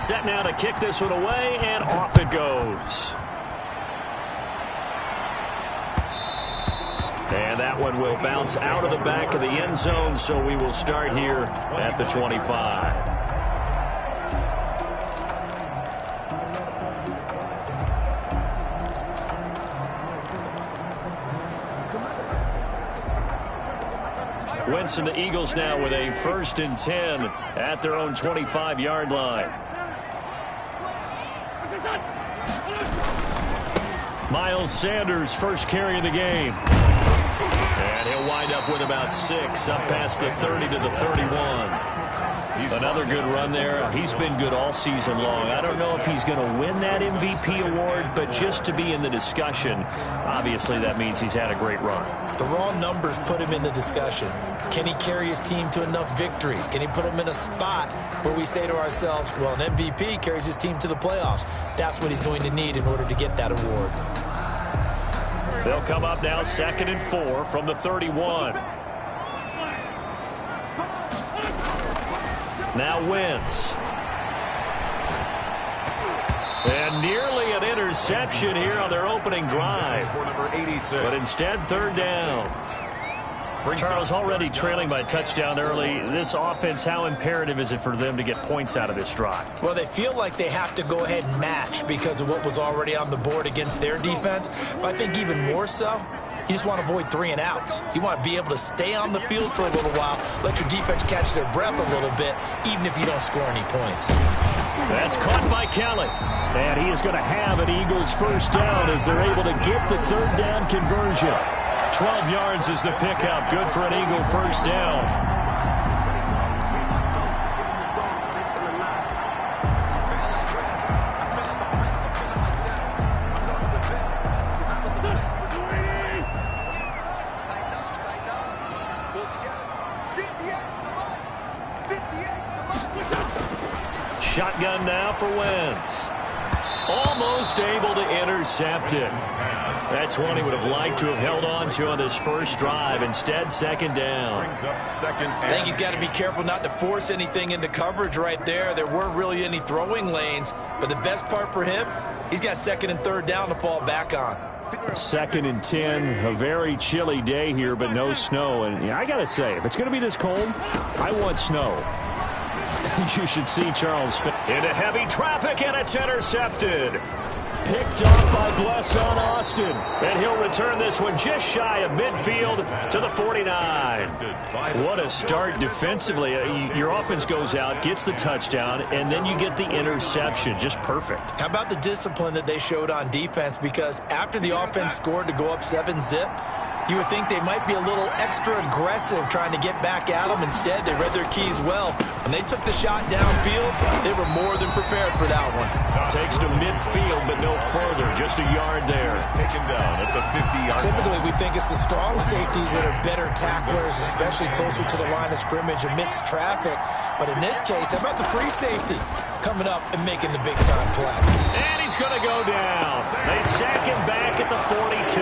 Set now to kick this one away, and off it goes. And that one will bounce out of the back of the end zone, so we will start here at the 25. Wentz and the Eagles now with a 1st and 10 at their own 25-yard line. Miles Sanders first carry of the game. And he'll wind up with about 6 up past the 30 to the 31. Another good run there. He's been good all season long. I don't know if he's going to win that MVP award, but just to be in the discussion, obviously that means he's had a great run. The raw numbers put him in the discussion. Can he carry his team to enough victories? Can he put them in a spot where we say to ourselves, well, an MVP carries his team to the playoffs. That's what he's going to need in order to get that award. They'll come up now 2nd and 4 from the 31. Now Wentz. And nearly an interception here on their opening drive. But instead, 3rd down. Charles, already trailing by a touchdown early. This offense, how imperative is it for them to get points out of this drive? Well, they feel like they have to go ahead and match because of what was already on the board against their defense. But I think even more so, you just want to avoid 3 and outs. You want to be able to stay on the field for a little while, let your defense catch their breath a little bit, even if you don't score any points. That's caught by Kelly. And he is going to have an Eagles 1st down as they're able to get the 3rd down conversion. 12 yards is the pickup. Good for an Eagle 1st down. Shotgun now for Wentz. Almost able to intercept it. That's one he would have liked to have held on to on this first drive. Instead, 2nd down. I think he's got to be careful not to force anything into coverage right there. There weren't really any throwing lanes. But the best part for him, he's got 2nd and 3rd down to fall back on. 2nd and 10, a very chilly day here, but no snow. And yeah, I got to say, if it's going to be this cold, I want snow. You should see Charles into heavy traffic, and it's intercepted. Picked up by Blesson Austin. And he'll return this one just shy of midfield to the 49. What a start defensively. Your offense goes out, gets the touchdown, and then you get the interception. Just perfect. How about the discipline that they showed on defense? Because after the offense scored to go up 7-zip, you would think they might be a little extra aggressive trying to get back at them. Instead, they read their keys well. When they took the shot downfield, they were more than prepared for that one. Takes to midfield, but no further. Just a yard there. Taken down at the 50-yard line. Typically, we think it's the strong safeties that are better tacklers, especially closer to the line of scrimmage amidst traffic. But in this case, how about the free safety coming up and making the big-time play? And he's going to go down. They sack him back at the 42.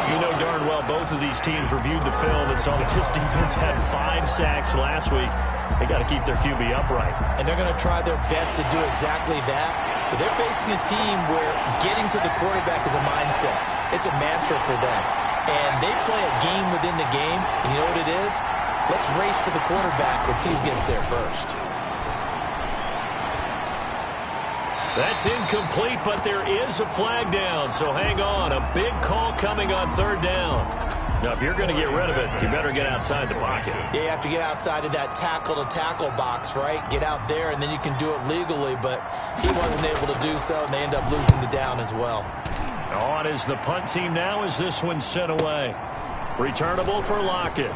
You know darn well both of these teams reviewed the film and saw that this defense had 5 sacks last week. They got to keep their QB upright. And they're going to try their best to do exactly that. But they're facing a team where getting to the quarterback is a mindset. It's a mantra for them. And they play a game within the game. And you know what it is? Let's race to the quarterback and see who gets there first. That's incomplete, but there is a flag down, so hang on. A big call coming on 3rd down. Now, if you're going to get rid of it, you better get outside the pocket. Yeah, you have to get outside of that tackle-to-tackle box, right? Get out there, and then you can do it legally, but he wasn't able to do so, and they end up losing the down as well. On is the punt team now as this one's sent away. Returnable for Lockett.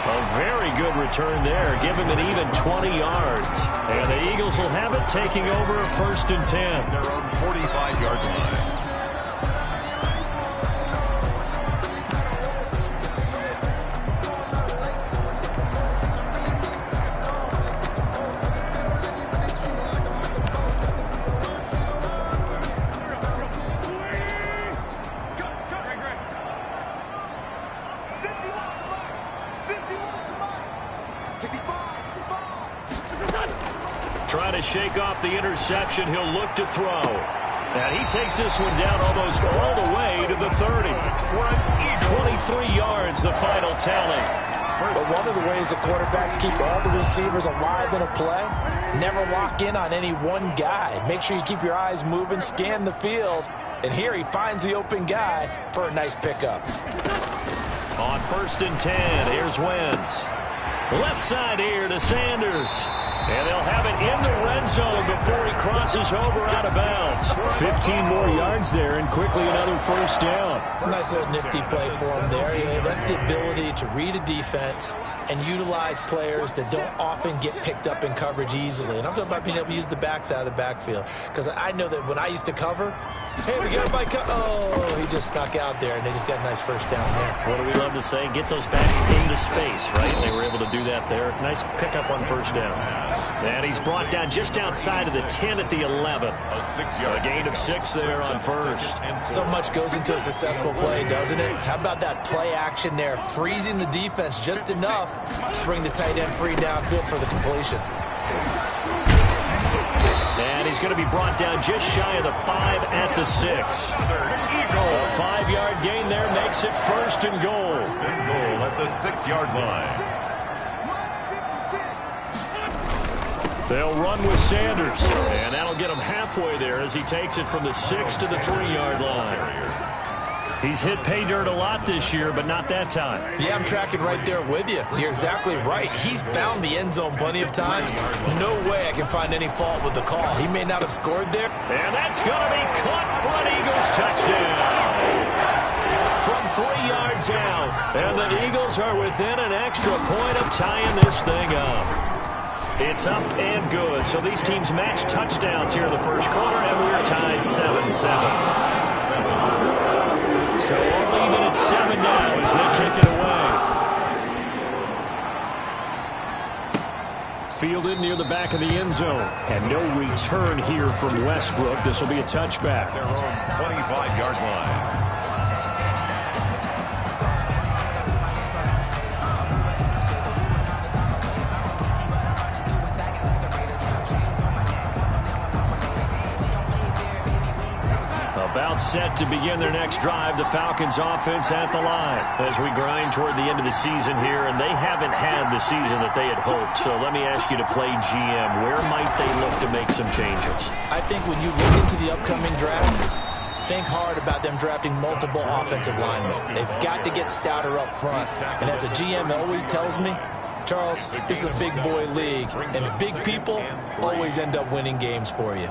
A very good return there. Give him an even 20 yards. And the Eagles will have it, taking over a 1st and 10. Their own 45-yard line. Trying to shake off the interception. He'll look to throw. And he takes this one down almost all the way to the 30. 23 yards, the final tally. But one of the ways the quarterbacks keep all the receivers alive in a play, never lock in on any one guy. Make sure you keep your eyes moving, scan the field. And here he finds the open guy for a nice pickup. On 1st and 10, here's Wentz. Left side here to Sanders. And they'll have it in the red zone before he crosses over out of bounds. 15 more yards there, and quickly another first down. A nice little nifty play for him there. Yeah, that's the ability to read a defense and utilize players that don't often get picked up in coverage easily. And I'm talking about being able to use the backs out of the backfield. Because I know that when I used to cover, hey, we got everybody oh, he just snuck out there, and they just got a nice first down there. What do we love to say? Get those backs into space, right? They were able to do that there. Nice pickup on first down. And he's brought down just outside of the 10 at the 11. A gain of 6 there on first. So much goes into a successful play, doesn't it? How about that play action there? Freezing the defense just enough to bring the tight end free downfield for the completion. And he's going to be brought down just shy of the 5 at the 6. A 5-yard gain there makes it 1st and goal. At the 6-yard line. They'll run with Sanders, and that'll get him halfway there as he takes it from the 6 to the 3-yard line. He's hit pay dirt a lot this year, but not that time. Yeah, I'm tracking right there with you. You're exactly right. He's found the end zone plenty of times. No way I can find any fault with the call. He may not have scored there. And that's going to be caught for an Eagles touchdown. From 3 yards out. And the Eagles are within an extra point of tying this thing up. It's up and good. So these teams match touchdowns here in the first quarter, and we're tied 7-7. So we'll leave it at 7 now as they kick it away. Fielded near the back of the end zone. And no return here from Westbrook. This will be a touchback. Their own 25-yard line. About set to begin their next drive, the Falcons offense at the line as we grind toward the end of the season here, and they haven't had the season that they had hoped. So let me ask you to play GM. Where might they look to make some changes? I think when you look into the upcoming draft, think hard about them drafting multiple offensive linemen. They've got to get stouter up front. And as a GM always tells me, Charles, this is a big boy league, and big people always end up winning games for you.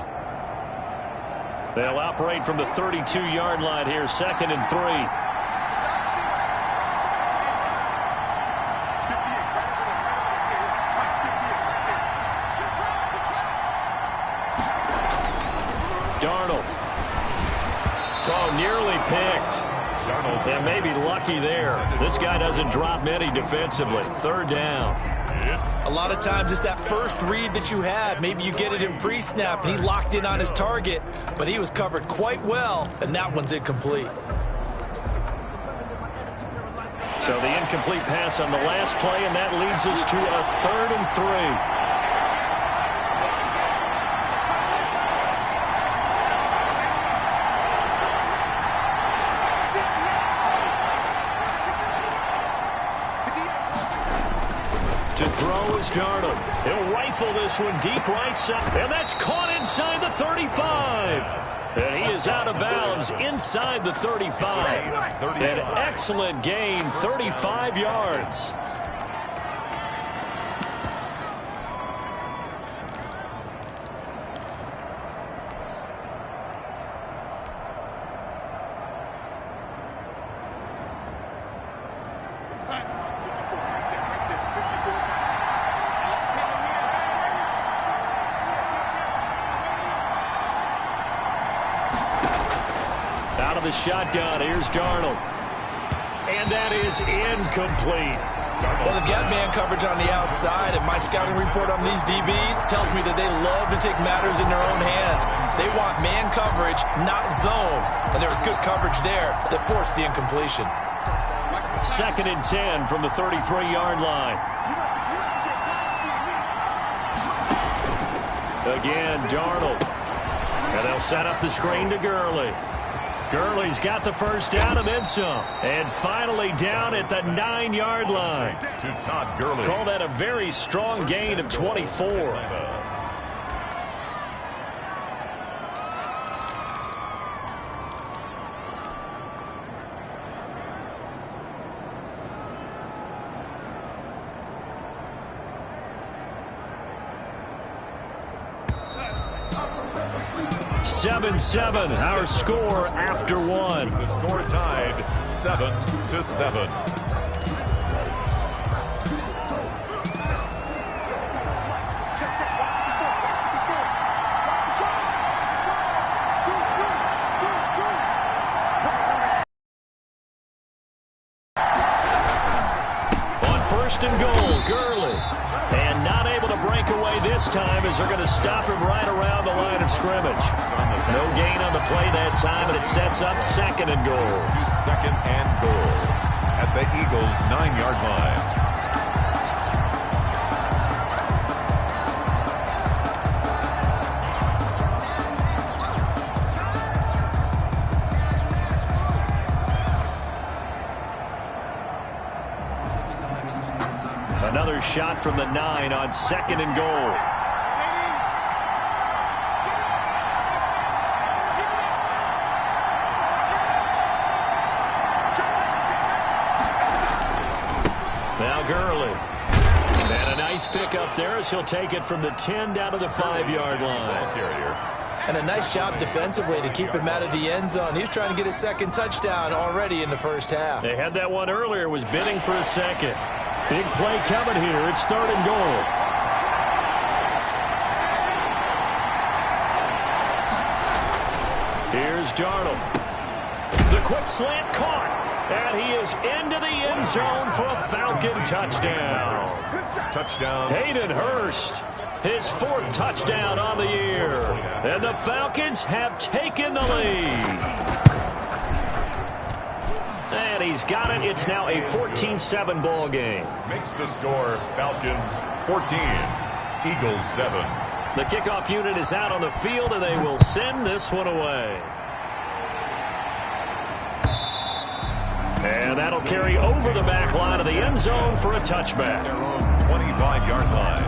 They'll operate from the 32-yard line here, 2nd and 3. Darnold. Oh, nearly picked. And maybe lucky there. This guy doesn't drop many defensively. 3rd down. A lot of times it's that first read that you have. Maybe you get it in pre-snap, and he locked in on his target, but he was covered quite well, and that one's incomplete. So the incomplete pass on the last play, and that leads us to a 3rd and 3. To throw is Darnold. He'll rifle this one deep right side. And that's caught inside the 35. And he is out of bounds inside the 35. An excellent gain, 35 yards. Out of the shotgun, here's Darnold. And that is incomplete. Well, they've got man coverage on the outside, and my scouting report on these DBs tells me that they love to take matters in their own hands. They want man coverage, not zone. And there was good coverage there that forced the incompletion. 2nd and 10 from the 33-yard line. Again, Darnold. And they'll set up the screen to Gurley. Gurley's got the first down and then some. And finally down at the 9-yard line. To Todd Gurley. Call that a very strong gain of 24. 7-7, our score after one. The score tied 7-7. On first and goal, Gurley. And not able to break away this time as they're going to stop him right around the line of scrimmage. No gain on the play that time, and it sets up second and goal. Second and goal at the Eagles' 9-yard line. Another shot from the 9 on second and goal. Now Gurley. And a nice pickup there as he'll take it from the 10 down to the 5-yard line. And a nice job defensively to keep him out of the end zone. He was trying to get his second touchdown already in the first half. They had that one earlier, was bidding for a second. Big play coming here. It's third and goal. Here's Darnold. The quick slant caught. And he is into the end zone for a Falcon touchdown. Touchdown. Hayden Hurst, his 4th touchdown on the year. And the Falcons have taken the lead. And he's got it. It's now a 14-7 ball game. Makes the score Falcons 14, Eagles 7. The kickoff unit is out on the field, and they will send this one away. And that'll carry over the back line of the end zone for a touchback. Their own 25-yard line.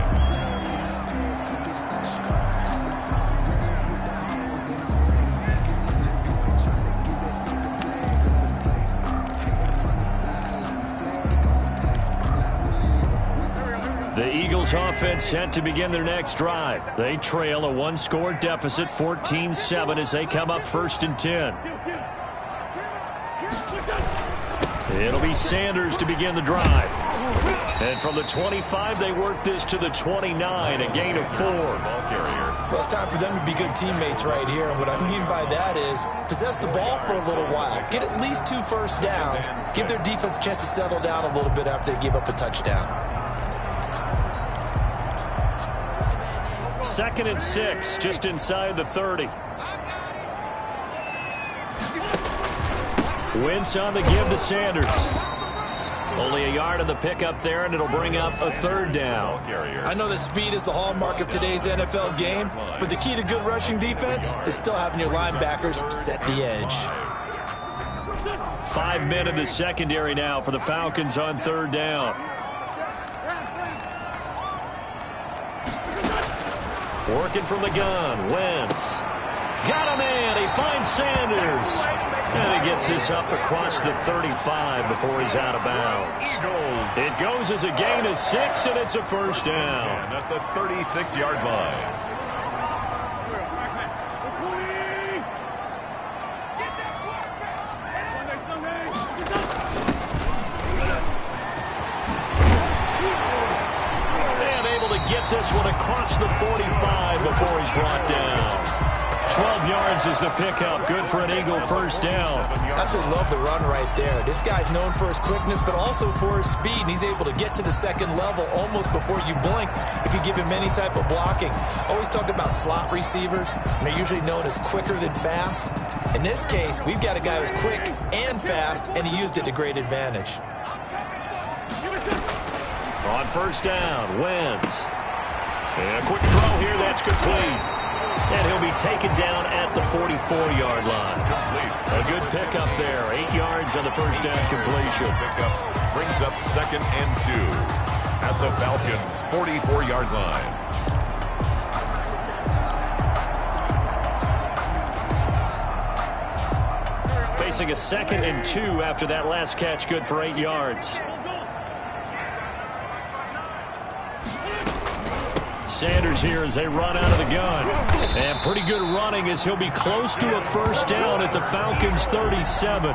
The Eagles offense set to begin their next drive. They trail a 1-score deficit, 14-7, as they come up first and 10. It'll be Sanders to begin the drive. And from the 25, they work this to the 29, a gain of 4. Well, it's time for them to be good teammates right here. And what I mean by that is possess the ball for a little while. Get at least 2 first downs. Give their defense a chance to settle down a little bit after they give up a touchdown. 2nd and 6, just inside the 30. Wentz on the give to Sanders. Only a yard on the pickup there, and it'll bring up a 3rd down. I know that speed is the hallmark of today's NFL game, but the key to good rushing defense is still having your linebackers set the edge. 5 men in the secondary now for the Falcons on 3rd down. Working from the gun, Wentz. Got him in. He finds Sanders. And he gets this up across the 35 before he's out of bounds. It goes as a gain of 6, and it's a first down. At the 36-yard line. And able to get this one across the 45 before he's brought down. 12 yards is the pickup. Good for an Eagle first down. Absolutely love the run right there. This guy's known for his quickness, but also for his speed. And he's able to get to the second level almost before you blink if you give him any type of blocking. Always talk about slot receivers, and they're usually known as quicker than fast. In this case, we've got a guy who's quick and fast, and he used it to great advantage. On first down, Wentz. And a quick throw here, that's complete. And he'll be taken down at the 44-yard line. A good pickup there. 8 yards on the first down completion. Pickup brings up 2nd and 2 at the Falcons' 44-yard line. Facing a 2nd and 2 after that last catch, good for 8 yards. Sanders here as they run out of the gun. And pretty good running as he'll be close to a first down at the Falcons' 37.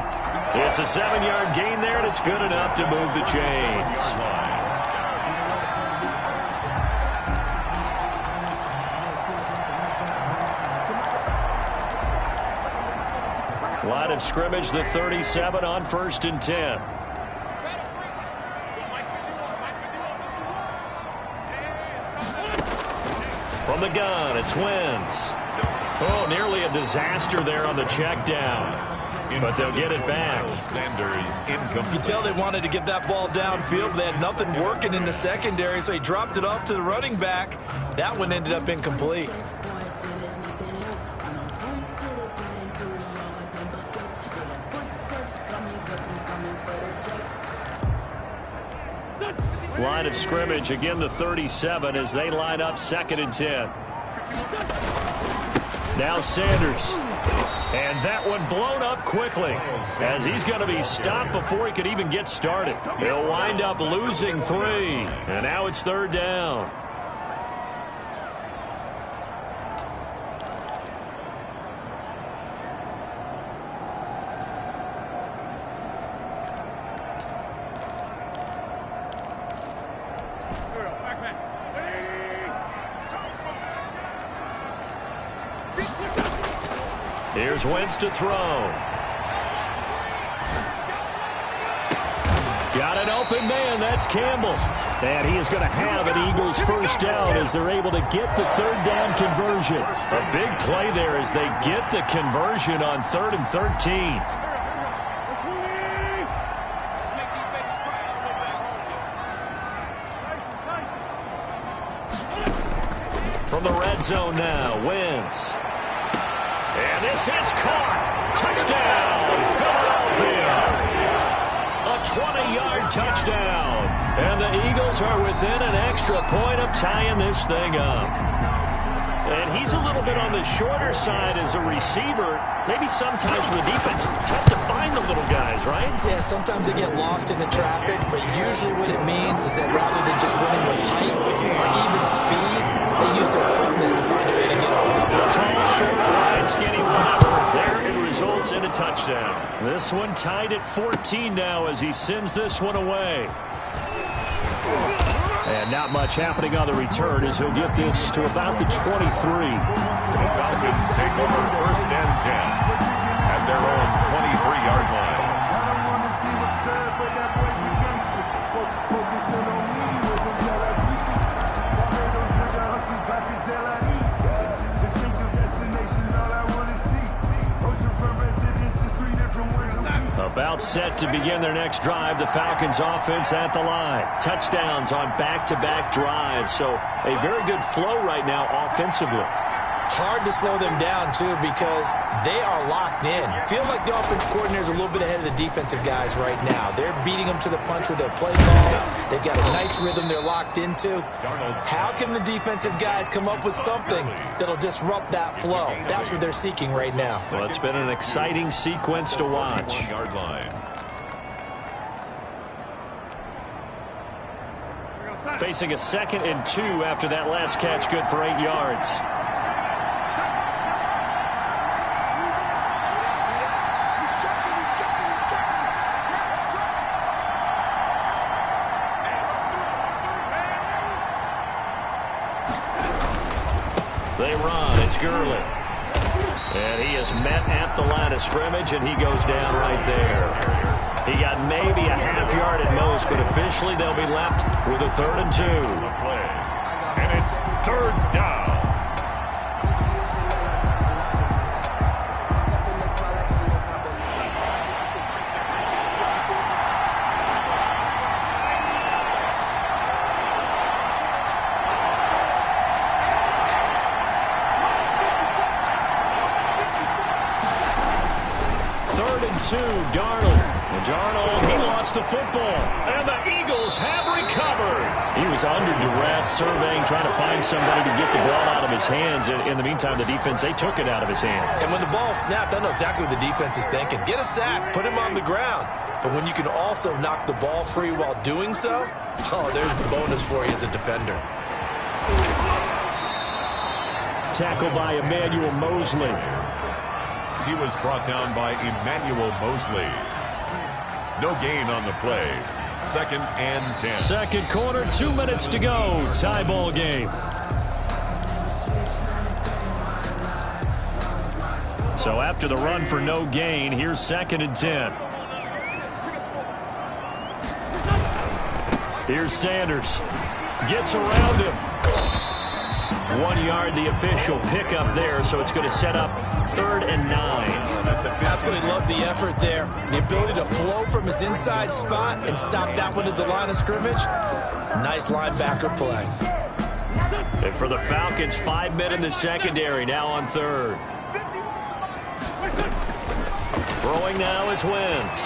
It's a 7-yard gain there, and it's good enough to move the chains. Line of scrimmage, the 37 on 1st and 10. From the gun, it's Wentz. Oh, nearly a disaster there on the check down. But they'll get it back. Sanders incomplete. You can tell they wanted to get that ball downfield. They had nothing working in the secondary, so he dropped it off to the running back. That one ended up incomplete. Line of scrimmage, again the 37 as they line up 2nd and 10. Now Sanders. And that one blown up quickly as he's going to be stopped before he could even get started. He'll wind up losing 3. And now it's 3rd down. Here's Wentz to throw. Got an open man. That's Campbell. And he is going to have an Eagles first down as they're able to get the 3rd down conversion. A big play there as they get the conversion on 3rd and 13. From the red zone now, Wentz. And this is caught. Touchdown, Philadelphia. A 20-yard touchdown. And the Eagles are within an extra point of tying this thing up. And he's a little bit on the shorter side as a receiver. Maybe sometimes for the defense, tough to find the little guys, right? Yeah, sometimes they get lost in the traffic, but usually what it means is that rather than just winning with height or even speed, they use their quickness to find a way to get on. Tall, short, wide, skinny, whatever. There it results in a touchdown. This one tied at 14 now as he sends this one away. And not much happening on the return as he'll get this to about the 23. The Falcons take over 1st and 10 at their own 23-yard line. About set to begin their next drive. The Falcons offense at the line. Touchdowns on back-to-back drives. So a very good flow right now offensively. Hard to slow them down, too, because they are locked in. Feel like the offense coordinator is a little bit ahead of the defensive guys right now. They're beating them to the punch with their play calls. They've got a nice rhythm they're locked into. How can the defensive guys come up with something that'll disrupt that flow? That's what they're seeking right now. Well, it's been an exciting sequence to watch. 1-yard line. Facing a 2nd and 2 after that last catch, good for 8 yards. They run. It's Gurley. And he is met at the line of scrimmage, and he goes down right there. He got maybe a half yard at most, but officially they'll be left with a 3rd and 2. And it's 3rd down. Darnold. And Darnold, he lost the football. And the Eagles have recovered. He was under duress, surveying, trying to find somebody to get the ball out of his hands. In the meantime, the defense, they took it out of his hands. And when the ball snapped, I know exactly what the defense is thinking. Get a sack, put him on the ground. But when you can also knock the ball free while doing so, oh, there's the bonus for you as a defender. Tackled by Emmanuel Mosley. He was brought down by Emmanuel Mosley. No gain on the play. 2nd and 10. Second quarter, 2 minutes to go. Tie ball game. So after the run for no gain, here's 2nd and 10. Here's Sanders. Gets around him. 1 yard, the official pickup there, so it's going to set up 3rd and 9. Absolutely love the effort there. The ability to flow from his inside spot and stop that one at the line of scrimmage. Nice linebacker play. And for the Falcons, 5 men in the secondary, now on 3rd. Throwing now is Wentz.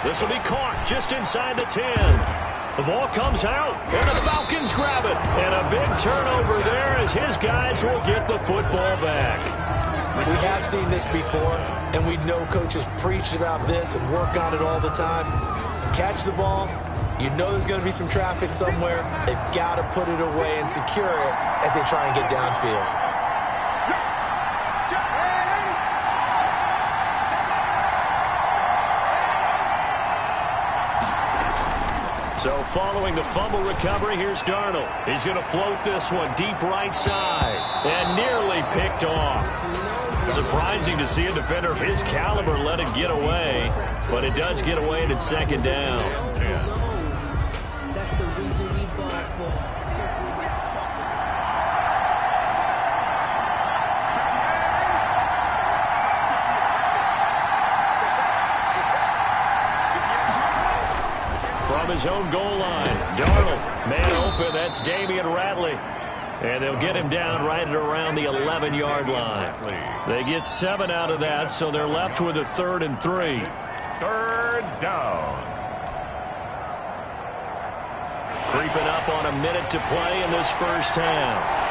This will be caught just inside the 10. The ball comes out, and the Falcons grab it. And a big turnover there as his guys will get the football back. We have seen this before, and we know coaches preach about this and work on it all the time. Catch the ball. You know there's going to be some traffic somewhere. They've got to put it away and secure it as they try and get downfield. So following the fumble recovery, here's Darnold. He's going to float this one deep right side and nearly picked off. Surprising to see a defender of his caliber let it get away, but it does get away and it's 2nd down. That's the reason we bought for. From his own goal line, Darnold, man open, that's Damian Ratley. And they'll get him down right at around the 11-yard line. They get 7 out of that, so they're left with a 3rd and 3. 3rd down. Creeping up on a minute to play in this first half.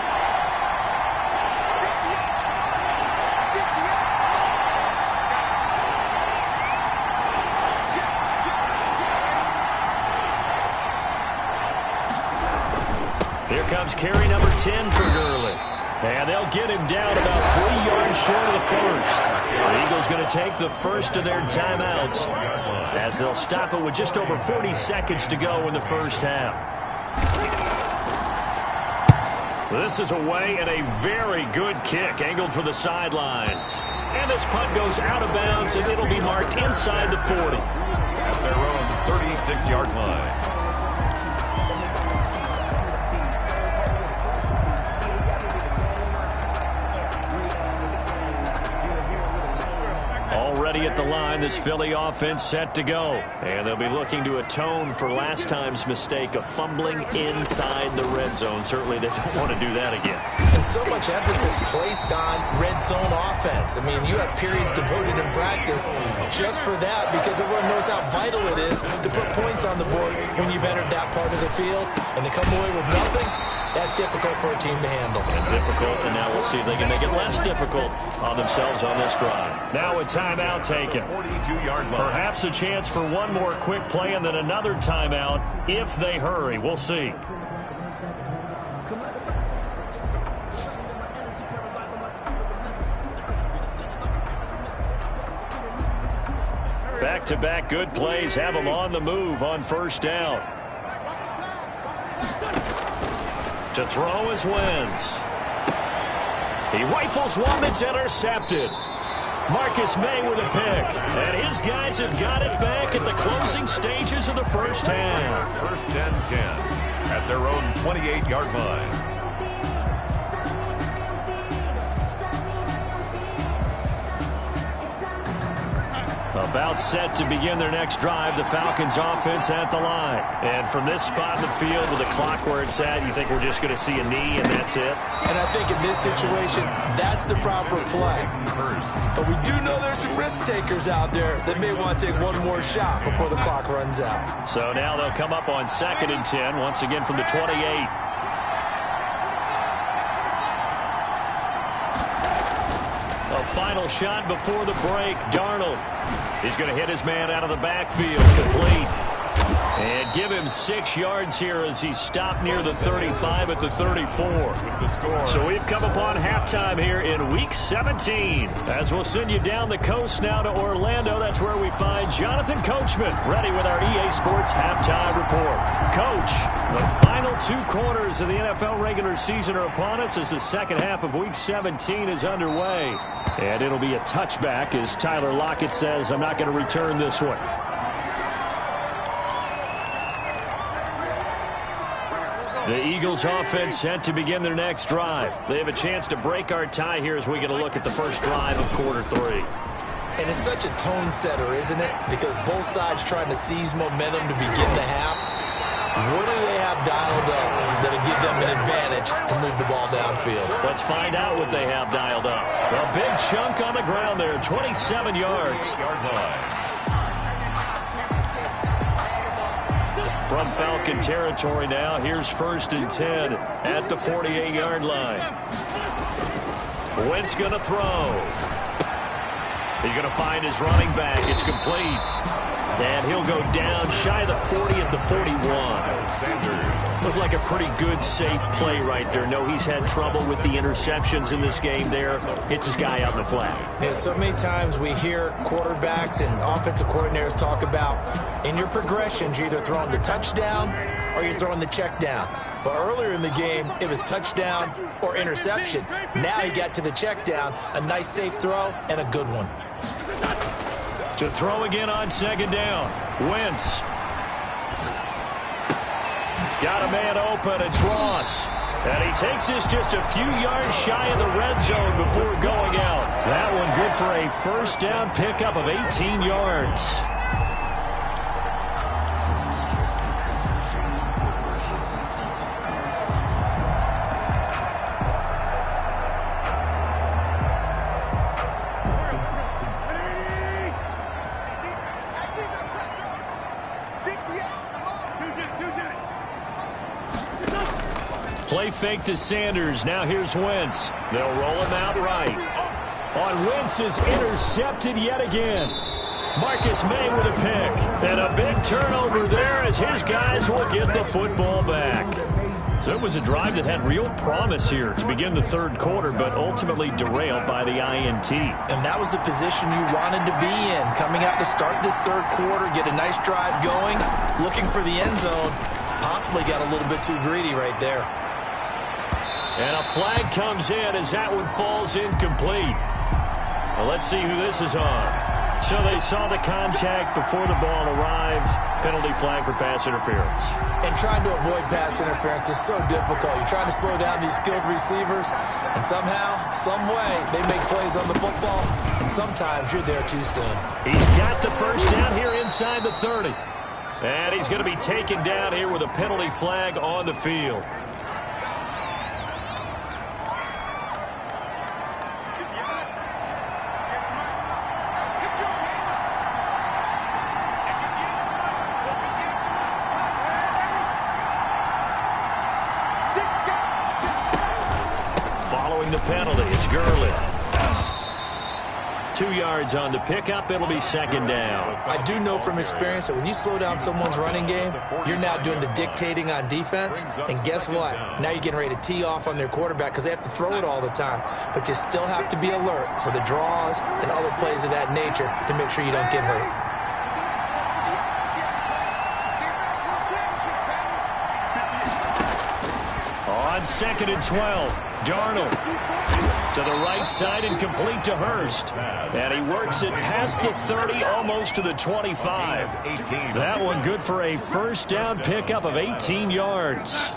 Here comes carry number 10 for Gurley. And they'll get him down about 3 yards short of the first. The Eagles going to take the first of their timeouts as they'll stop it with just over 40 seconds to go in the first half. This is away and a very good kick angled for the sidelines. And this punt goes out of bounds and it'll be marked inside the 40. At their own 36-yard line. Already at the line, this Philly offense set to go. And they'll be looking to atone for last time's mistake of fumbling inside the red zone. Certainly they don't want to do that again. And so much emphasis placed on red zone offense. I mean, you have periods devoted in practice just for that because everyone knows how vital it is to put points on the board when you've entered that part of the field. And to come away with nothing, that's difficult for a team to handle. And difficult, and now we'll see if they can make it less difficult on themselves on this drive. Now a timeout taken. 42-yard line. Perhaps a chance for one more quick play and then another timeout if they hurry. We'll see. Back-to-back good plays have them on the move on first down. To throw is Wentz. He rifles one that's intercepted. Marcus May with a pick. And his guys have got it back at the closing stages of the first half. 1st and 10 at their own 28-yard line. About set to begin their next drive, the Falcons offense at the line. And from this spot in the field with the clock where it's at, you think we're just going to see a knee and that's it? And I think in this situation, that's the proper play. But we do know there's some risk takers out there that may want to take one more shot before the clock runs out. So now they'll come up on 2nd and 10, once again from the 28. A final shot before the break. Darnold. He's going to hit his man out of the backfield. Complete. And give him 6 yards here as he's stopped near the 35 at the 34. So we've come upon halftime here in Week 17. As we'll send you down the coast now to Orlando, that's where we find Jonathan Coachman ready with our EA Sports Halftime Report. Coach, the final 2 quarters of the NFL regular season are upon us as the second half of Week 17 is underway. And it'll be a touchback as Tyler Lockett says, I'm not going to return this one. The Eagles offense set to begin their next drive. They have a chance to break our tie here as we get a look at the first drive of quarter 3. And it's such a tone setter, isn't it? Because both sides trying to seize momentum to begin the half. What do they have dialed up that'll give them an advantage to move the ball downfield? Let's find out what they have dialed up. A big chunk on the ground there, 27 yards. From Falcon territory now, here's 1st and 10 at the 48-yard line. Wentz going to throw. He's going to find his running back. It's complete. And he'll go down shy of the 40 at the 41. Looked like a pretty good, safe play right there. No, he's had trouble with the interceptions in this game there. Hits his guy out in the flat. Yeah, so many times we hear quarterbacks and offensive coordinators talk about in your progressions, you're either throwing the touchdown or you're throwing the check down. But earlier in the game, it was touchdown or interception. Now he got to the check down, a nice safe throw and a good one. To throw again on 2nd down. Wentz. Got a man open. It's Ross. And he takes this just a few yards shy of the red zone before going out. That one good for a first down pickup of 18 yards. Play fake to Sanders. Now here's Wentz. They'll roll him out right. On Wentz is intercepted yet again. Marcus May with a pick. And a big turnover there as his guys will get the football back. So it was a drive that had real promise here to begin the 3rd quarter, but ultimately derailed by the INT. And that was the position you wanted to be in. Coming out to start this 3rd quarter, get a nice drive going, looking for the end zone. Possibly got a little bit too greedy right there. And a flag comes in as that one falls incomplete. Well, let's see who this is on. So they saw the contact before the ball arrived. Penalty flag for pass interference. And trying to avoid pass interference is so difficult. You're trying to slow down these skilled receivers, and somehow, some way, they make plays on the football, and sometimes you're there too soon. He's got the first down here inside the 30. And he's going to be taken down here with a penalty flag on the field. The penalty, it's Gurley. 2 yards on the pickup, it'll be 2nd down. I do know from experience that when you slow down someone's running game, you're now doing the dictating on defense, and guess what? Now you're getting ready to tee off on their quarterback because they have to throw it all the time. But you still have to be alert for the draws and other plays of that nature to make sure you don't get hurt. On 2nd and 12. Darnold to the right side and complete to Hurst. And he works it past the 30, almost to the 25. That one good for a first down pickup of 18 yards.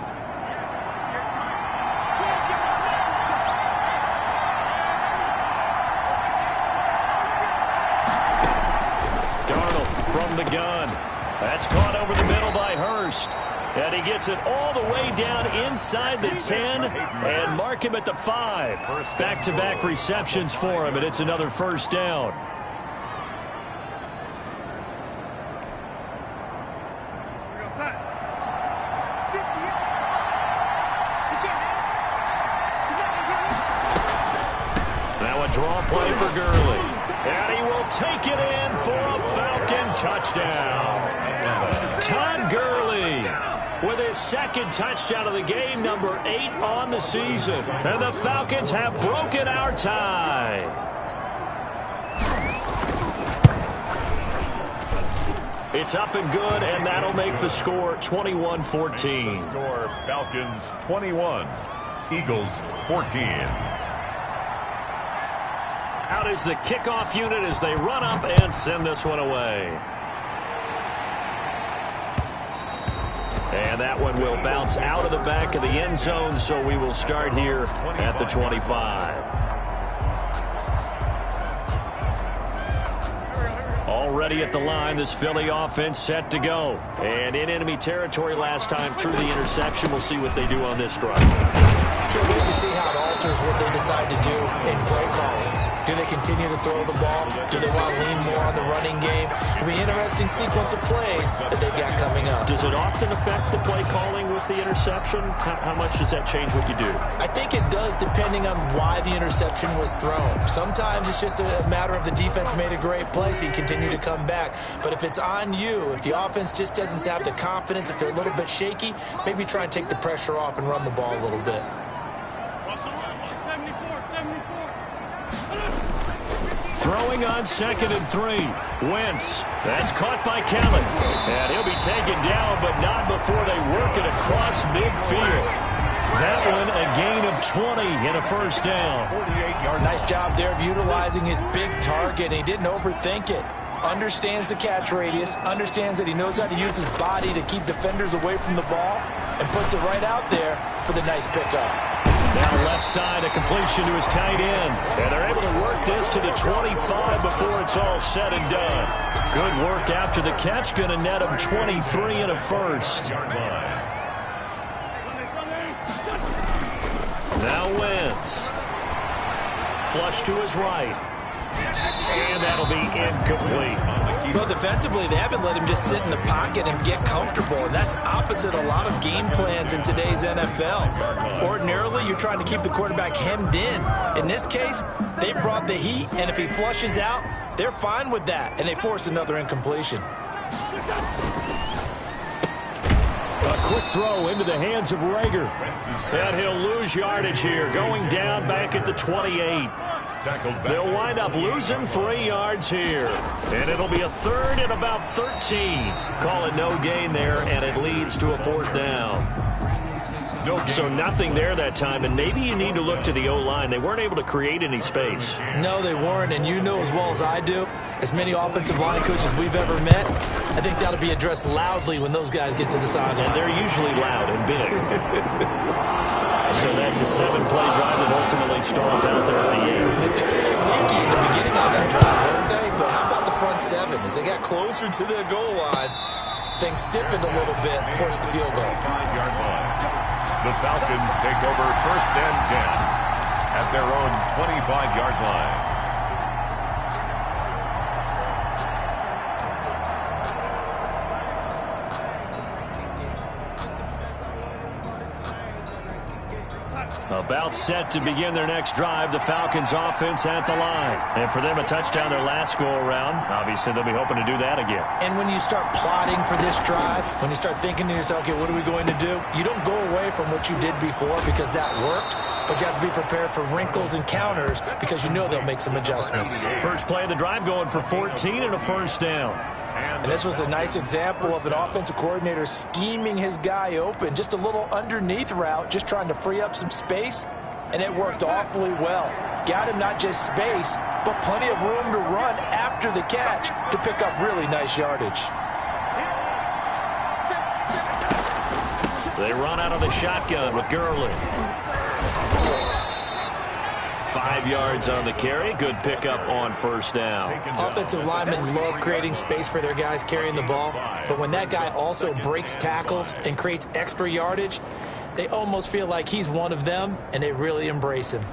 from the gun. That's caught over the middle by Hurst. And he gets it all the way down inside the 10 and mark him at the 5. Back-to-back receptions for him, and it's another first down. Now a draw play for Gurley. And he will take it in for a Falcon touchdown. Todd Gurley with his second touchdown of the game, number 8 on the season. And the Falcons have broken our tie. It's up and good, and that'll make the score 21-14. Score Falcons 21, Eagles 14. Out is the kickoff unit as they run up and send this one away. And that one will bounce out of the back of the end zone, so we will start here at the 25. Already at the line, this Philly offense set to go. And in enemy territory last time through the interception. We'll see what they do on this drive. Can't wait to see how it alters what they decide to do in play calling. Do they continue to throw the ball? Do they want to lean more on the running game? It'll be an interesting sequence of plays that they've got coming up. Does it often affect the play calling with the interception? How much does that change what you do? I think it does, depending on why the interception was thrown. Sometimes it's just a matter of the defense made a great play, so you continue to come back. But if it's on you, if the offense just doesn't have the confidence, if they're a little bit shaky, maybe try and take the pressure off and run the ball a little bit. Throwing on 2nd and 3. Wentz. That's caught by Kelly. And he'll be taken down, but not before they work it across midfield. That one a gain of 20 and a first down. 48-yard. Nice job there of utilizing his big target. He didn't overthink it. Understands the catch radius. Understands that he knows how to use his body to keep defenders away from the ball. And puts it right out there for the nice pickup. Now left side, a completion to his tight end. And they're able to work this to the 25 before it's all said and done. Good work after the catch. Going to net him 23 and a first. Now Wentz. Flush to his right. And that'll be incomplete. Well, defensively, they haven't let him just sit in the pocket and get comfortable. And that's opposite a lot of game plans in today's NFL. Ordinarily, you're trying to keep the quarterback hemmed in. In this case, they brought the heat, and if he flushes out, they're fine with that, and they force another incompletion. A quick throw into the hands of Rager. And he'll lose yardage here, going down back at the 28. They'll wind up losing 3 yards here. And it'll be a third and about 13. Call it no gain there, and it leads to a 4th down. So nothing there that time, and maybe you need to look to the O-line. They weren't able to create any space. No, they weren't, and you know as well as I do, as many offensive line coaches we've ever met, I think that'll be addressed loudly when those guys get to the sideline. And they're usually loud and big. So that's a 7-play drive that ultimately stalls out there at the end. It's really leaky in the beginning of that drive, weren't they? But how about the front 7? As they got closer to the goal line, things stiffened a little bit, forced the field goal. 5-yard line. The Falcons take over 1st and 10 at their own 25-yard line. About set to begin their next drive. The Falcons offense at the line. And for them, a touchdown their last go-around. Obviously, they'll be hoping to do that again. And when you start plotting for this drive, when you start thinking to yourself, okay, what are we going to do? You don't go away from what you did before because that worked. But you have to be prepared for wrinkles and counters because you know they'll make some adjustments. First play of the drive going for 14 and a first down. And this was a nice example of an offensive coordinator scheming his guy open. Just a little underneath route, just trying to free up some space. And it worked awfully well. Got him not just space, but plenty of room to run after the catch to pick up really nice yardage. They run out of the shotgun with Gurley. 5 yards on the carry. Good pickup on first down. Offensive linemen love creating space for their guys carrying the ball, but when that guy also breaks tackles and creates extra yardage, they almost feel like he's one of them, and they really embrace him.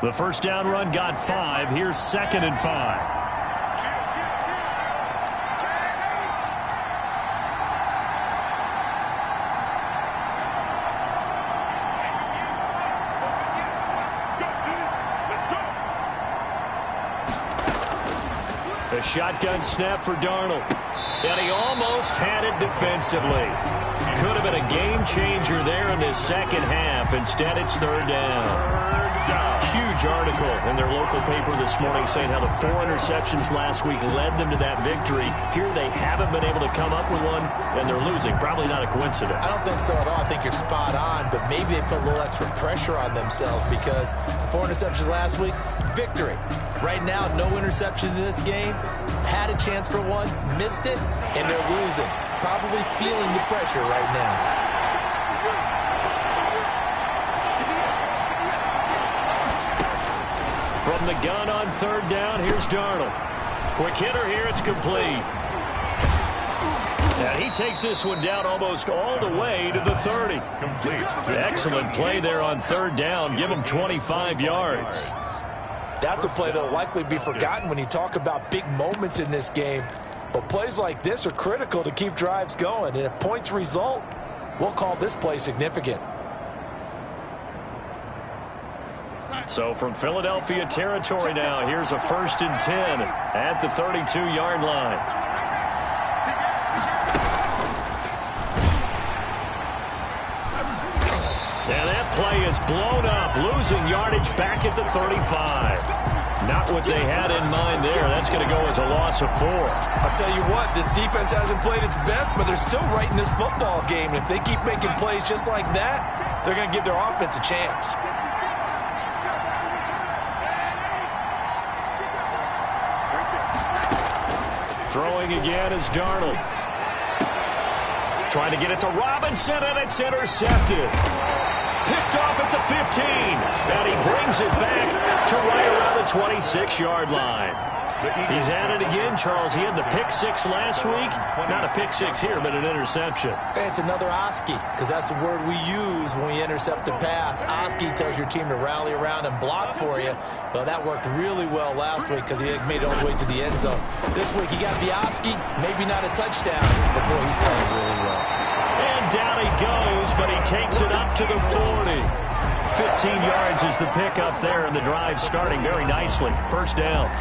The first down run got 5. Here's 2nd and 5. A shotgun snap for Darnold. And he almost had it defensively. Could have been a game changer there in this second half. Instead, it's 3rd down. Huge article in their local paper this morning saying how the 4 interceptions last week led them to that victory. Here they haven't been able to come up with one, and they're losing. Probably not a coincidence. I don't think so at all. I think you're spot on, but maybe they put a little extra pressure on themselves because the 4 interceptions last week, victory. Right now, no interceptions in this game. Had a chance for one, missed it, and they're losing. Probably feeling the pressure right now. From the gun on 3rd down, here's Darnold. Quick hitter here, it's complete. And he takes this one down almost all the way to the 30. Excellent play there on 3rd down. Give him 25 yards. That's a play that will likely be forgotten when you talk about big moments in this game. But plays like this are critical to keep drives going. And if points result, we'll call this play significant. So from Philadelphia territory now, here's a 1st and 10 at the 32-yard line. And that play is blown up, losing yardage back at the 35. Not what they had in mind there. That's going to go as a loss of 4. I'll tell you what, this defense hasn't played its best, but they're still right in this football game. And if they keep making plays just like that, they're going to give their offense a chance. Throwing again is Darnold. Trying to get it to Robinson, and it's intercepted. Picked off at the 15, and he brings it back to right around the 26-yard line. He's at it again, Charles. He had the pick 6 last week. Not a pick 6 here, but an interception. It's another Oski, because that's the word we use when we intercept a pass. Oski tells your team to rally around and block for you. Well, that worked really well last week because he made it all the way to the end zone. This week he got the Oski, maybe not a touchdown, but boy, he's playing really well. And down he goes, but he takes it up to the 40. 15 yards is the pickup there, and the drive starting very nicely. 1st down.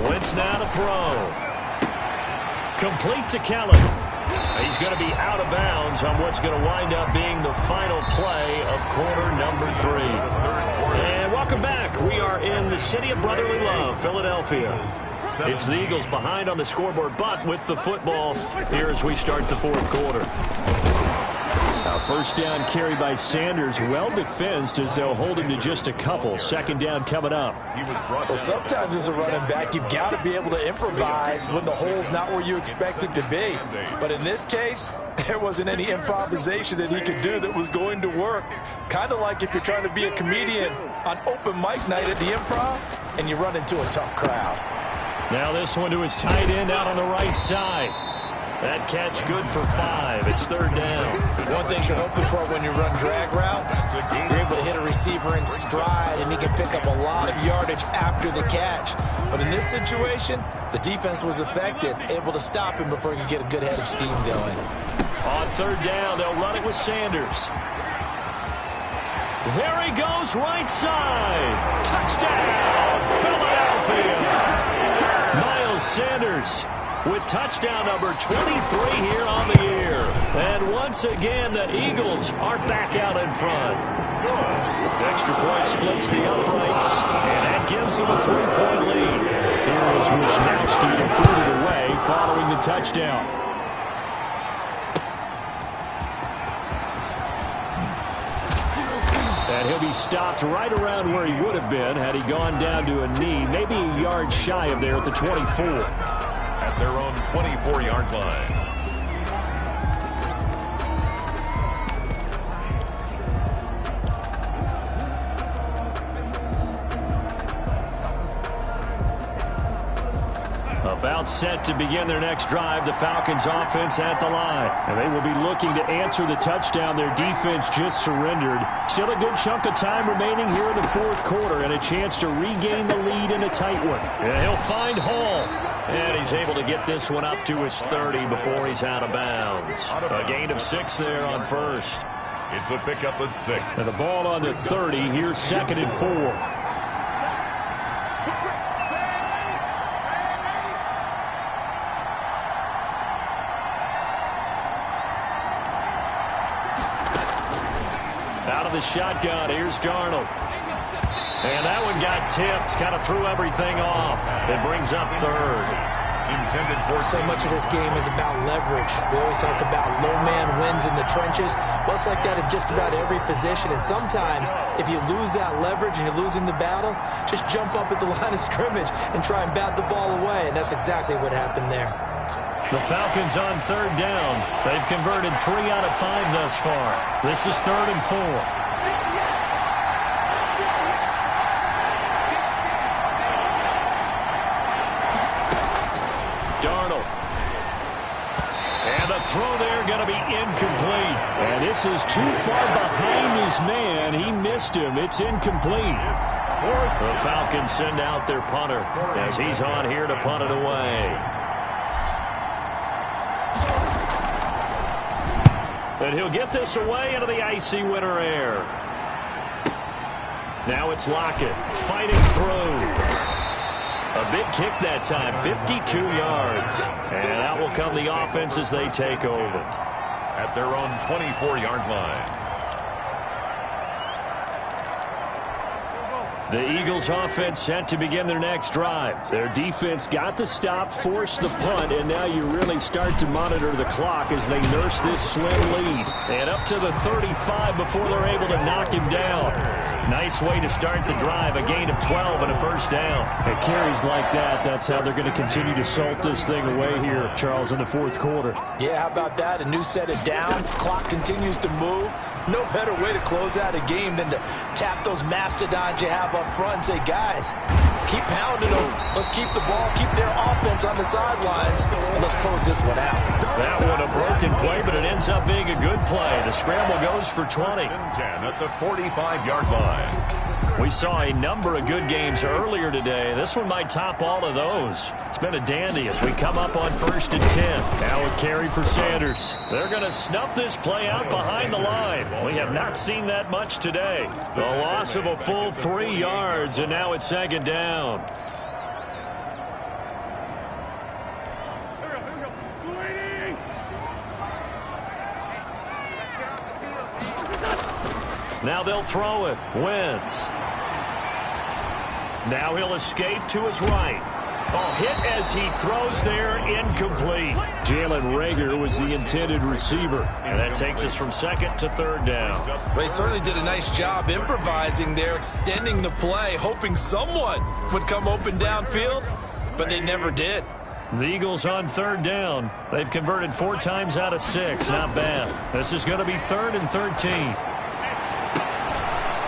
Wentz now to throw. Complete to Kellen. He's going to be out of bounds on what's going to wind up being the final play of quarter number 3. And welcome back. We are in the city of brotherly love, Philadelphia. It's the Eagles behind on the scoreboard, but with the football here as we start the 4th quarter. Now, 1st down carry by Sanders, well defensed as they'll hold him to just a couple. 2nd down coming up. Well, sometimes as a running back, you've got to be able to improvise when the hole's not where you expect it to be. But in this case, there wasn't any improvisation that he could do that was going to work. Kind of like if you're trying to be a comedian on open mic night at the Improv and you run into a tough crowd. Now this one to his tight end out on the right side. That catch good for 5. It's 3rd down. One thing you're hoping for when you run drag routes, you're able to hit a receiver in stride, and he can pick up a lot of yardage after the catch. But in this situation, the defense was effective, able to stop him before he could get a good head of steam going. On 3rd down, they'll run it with Sanders. There he goes, right side. Touchdown, Philadelphia. Miles Sanders with touchdown number 23 here on the year. And once again, the Eagles are back out in front. Extra point splits the uprights, and that gives them a 3-point lead. Here is Wisnowski to boot it away following the touchdown. And he'll be stopped right around where he would have been had he gone down to a knee, maybe a yard shy of there at the 24. At their own 24-yard line. About set to begin their next drive, the Falcons offense at the line. And they will be looking to answer the touchdown their defense just surrendered. Still a good chunk of time remaining here in the fourth quarter and a chance to regain the lead in a tight one. And he'll find Hall. And he's able to get this one up to his 30 before he's out of bounds. A gain of 6 there on first. It's a pickup of 6. And the ball on the 30, here's 2nd and 4. Out of the shotgun, here's Darnold. And that one got tipped, kind of threw everything off. It brings up 3rd. So much of this game is about leverage. We always talk about low man wins in the trenches. Well, it's like that in just about every position. And sometimes, if you lose that leverage and you're losing the battle, just jump up at the line of scrimmage and try and bat the ball away. And that's exactly what happened there. The Falcons on 3rd down. They've converted 3 out of 5 thus far. This is 3rd and 4. Darnold. And the throw there going to be incomplete. And this is too far behind his man. He missed him. It's incomplete. The Falcons send out their punter as he's on here to punt it away. And he'll get this away into the icy winter air. Now it's Lockett fighting through. A big kick that time, 52 yards. And out will come the offense as they take over. At their own 24-yard line. The Eagles offense set to begin their next drive. Their defense got the stop, forced the punt, and now you really start to monitor the clock as they nurse this slim lead. And up to the 35 before they're able to knock him down. Nice way to start the drive, a gain of 12 and a first down. And carries like that, that's how they're going to continue to salt this thing away here, Charles, in the fourth quarter. Yeah, how about that? A new set of downs. Clock continues to move. No better way to close out a game than to tap those mastodons you have up front and say, guys, keep pounding them. Let's keep the ball, keep their offense on the sidelines, and let's close this one out. That one a broken play, but it ends up being a good play. The scramble goes for 20. 10 at the 45-yard line. We saw a number of good games earlier today. This one might top all of those. It's been a dandy as we come up on 1st and 10. Now a carry for Sanders. They're going to snuff this play out behind the line. We have not seen that much today. The loss of a full 3 yards, and now it's 2nd down. Now they'll throw it. Wentz. Now he'll escape to his right. Oh, hit as he throws there, incomplete. Jalen Reagor was the intended receiver. And that takes us from 2nd to 3rd down. Well, he certainly did a nice job improvising there, extending the play, hoping someone would come open downfield, but they never did. The Eagles on 3rd down. They've converted 4 times out of 6. Not bad. This is going to be 3rd and 13.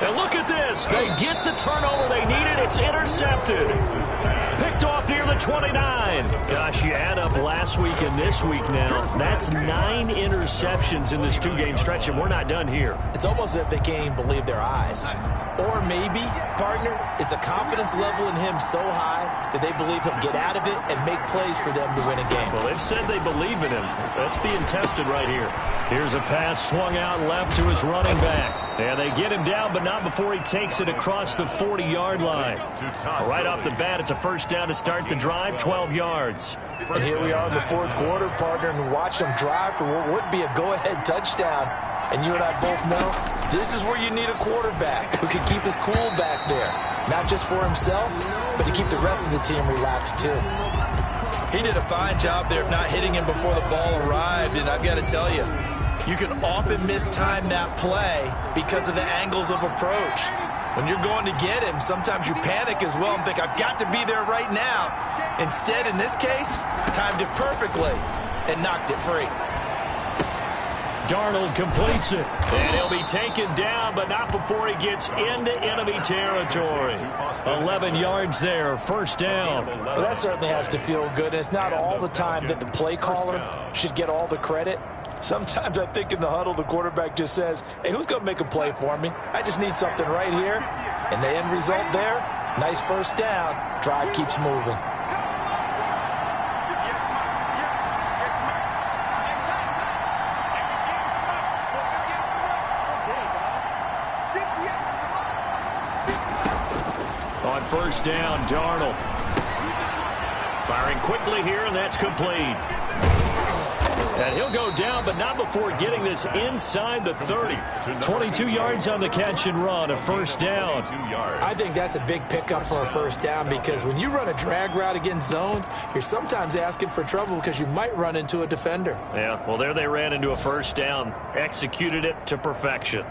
And look at this. They get the turnover they needed. It's intercepted. Picked off near the 29. Gosh, you add up last week and this week now. That's 9 interceptions in this 2-game stretch, and we're not done here. It's almost as if they can't even believe their eyes. Or maybe, partner, is the confidence level in him so high that they believe he'll get out of it and make plays for them to win a game. Well, they've said they believe in him. That's being tested right here. Here's a pass swung out left to his running back. And they get him down, but not before he takes it across the 40-yard line. Right off the bat, it's a first down to start the drive, 12 yards. And here we are in the fourth quarter, partner, and watch them drive for what would be a go-ahead touchdown. And you and I both know this is where you need a quarterback who can keep his cool back there. Not just for himself, but to keep the rest of the team relaxed too. He did a fine job there of not hitting him before the ball arrived. And I've got to tell you, You can often mistime that play because of the angles of approach. When you're going to get him, sometimes you panic as well and think, I've got to be there right now. Instead, in this case, timed it perfectly and knocked it free. Darnold completes it, and he'll be taken down, but not before he gets into enemy territory. 11 yards there, first down. Well, that certainly has to feel good. And it's not all the time that the play caller should get all the credit. Sometimes I think in the huddle, the quarterback just says, hey, who's going to make a play for me? I just need something right here. And the end result there, nice first down. Drive keeps moving. On first down, Darnold. Firing quickly here, and that's complete. And he'll go down, but not before getting this inside the 30. 22 yards on the catch and run, a first down. I think that's a big pickup for a first down because when you run a drag route against zone, you're sometimes asking for trouble because you might run into a defender. Yeah, well, there they ran into a first down. Executed it to perfection.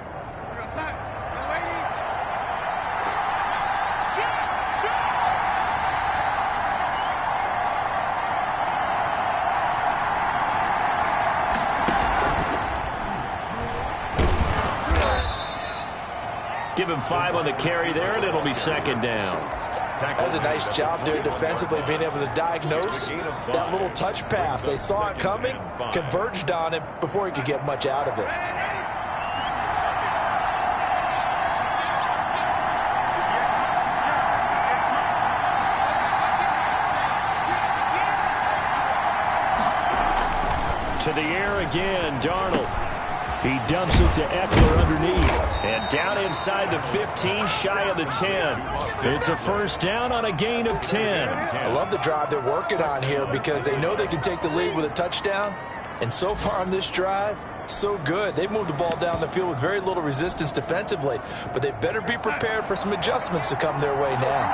Give him 5 on the carry there, and it'll be second down. That's a nice job there defensively, being able to diagnose that little touch pass. They saw it coming, converged on him before he could get much out of it. To the air again, Darnold. He dumps it to Eckler underneath. And down inside the 15, shy of the 10. It's a first down on a gain of 10. I love the drive they're working on here because they know they can take the lead with a touchdown. And so far on this drive, so good. They've moved the ball down the field with very little resistance defensively. But they better be prepared for some adjustments to come their way now.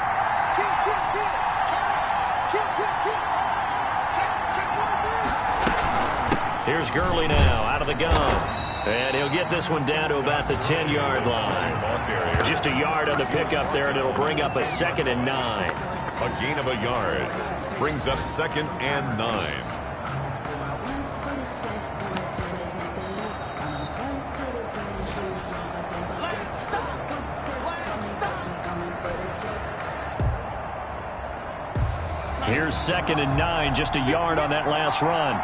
Here's Gurley now out of the gun. And he'll get this one down to about the 10-yard line. Just a yard on the pickup there, and it'll bring up a 2nd and 9. A gain of a yard brings up 2nd and 9. Here's 2nd and 9, just a yard on that last run.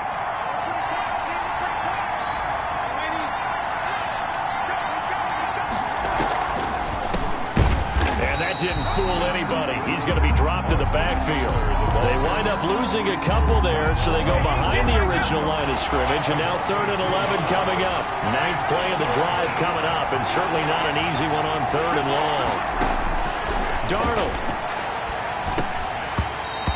Didn't fool anybody. He's going to be dropped in the backfield. They wind up losing a couple there, so they go behind the original line of scrimmage, and now 3rd and 11 coming up. 9th play of the drive coming up, and certainly not an easy one on 3rd and long. Darnold.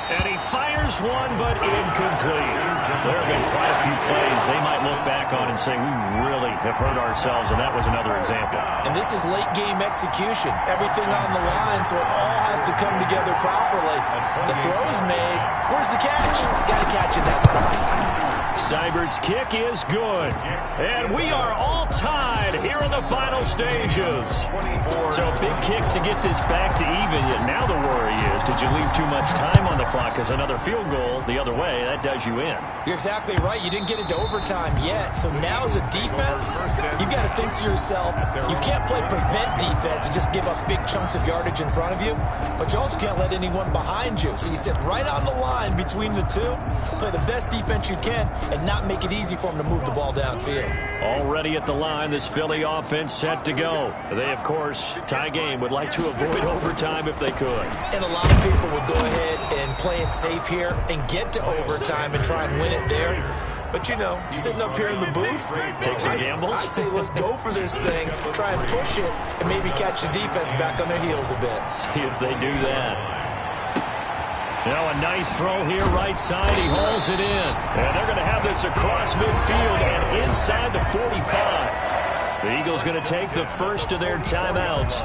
And he fires one, but incomplete. There have been quite a few plays they might look back on and say, we really have hurt ourselves, and that was another example. And this is late-game execution. Everything on the line, so it all has to come together properly. The throw is made. Where's the catch? Got to catch it. That's spot. Seibert's kick is good. And we are all tied here in the final stages. So a big kick to get this back to even. Yet now the worry is, did you leave too much time on the clock? Because another field goal the other way, that does you in. You're exactly right. You didn't get into overtime yet. So now as a defense, you've got to think to yourself, you can't play prevent defense and just give up big chunks of yardage in front of you. But you also can't let anyone behind you. So you sit right on the line between the two, play the best defense you can, and not make it easy for them to move the ball downfield. Already at the line, this Philly offense set to go. They, of course, tie game, would like to avoid overtime if they could. And a lot of people would go ahead and play it safe here and get to overtime and try and win it there. But, you know, sitting up here in the booth, take some gambles. I say let's go for this thing, try and push it, and maybe catch the defense back on their heels a bit. See if they do that. Now a nice throw here, right side. He hauls it in. And they're going to have this across midfield and inside the 45. The Eagles going to take the first of their timeouts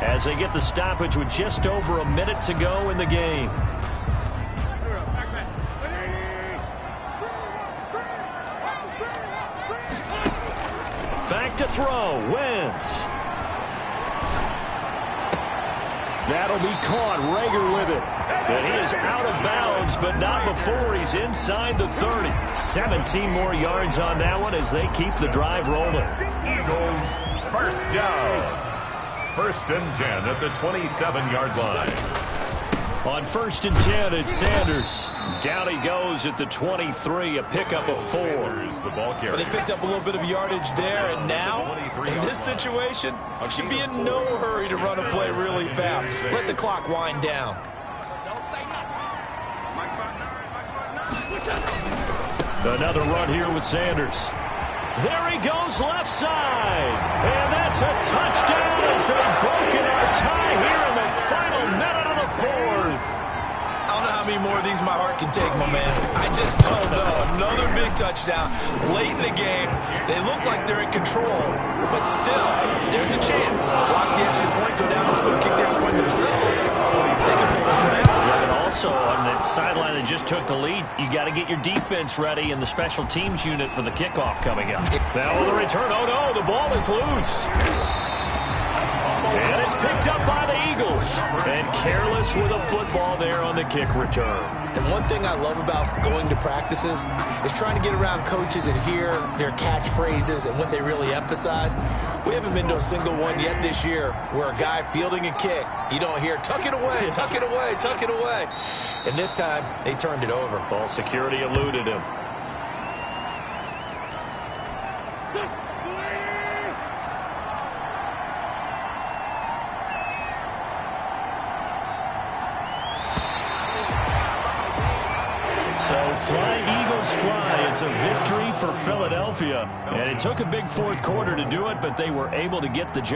as they get the stoppage with just over a minute to go in the game. back to throw. Wentz. That'll be caught. Rager with it. And he is out of bounds, but not before he's inside the 30. 17 more yards on that one as they keep the drive rolling. Eagles, first down. 1st and 10 at the 27-yard line. On 1st and 10, it's Sanders. Down he goes at the 23, a pickup of 4. The ball carrier. But they picked up a little bit of yardage there, and now, in this situation, should be in no hurry to run a play really fast. Let the clock wind down. Another run here with Sanders. There he goes left side. And that's a touchdown as they've broken our tie here in the final minute of the 4th. I don't know how many more of these my heart can take, my man. I just don't know. Another big touchdown late in the game. They look like they're in control, but still, there's a chance. Block the extra point, go down and score, kick the extra point themselves. They can pull this one out. Yeah, but also on the sideline that just took the lead, you got to get your defense ready in the special teams unit for the kickoff coming up. Now with the return, oh no, the ball is loose. And it's picked up by the Eagles. And careless with a football there on the kick return. And one thing I love about going to practices is trying to get around coaches and hear their catchphrases and what they really emphasize. We haven't been to a single one yet this year where a guy fielding a kick, you don't hear, tuck it away, tuck it away, tuck it away. And this time, they turned it over. Ball security eluded him. So fly, Eagles fly. It's a victory for Philadelphia. And it took a big 4th quarter to do it, but they were able to get the job.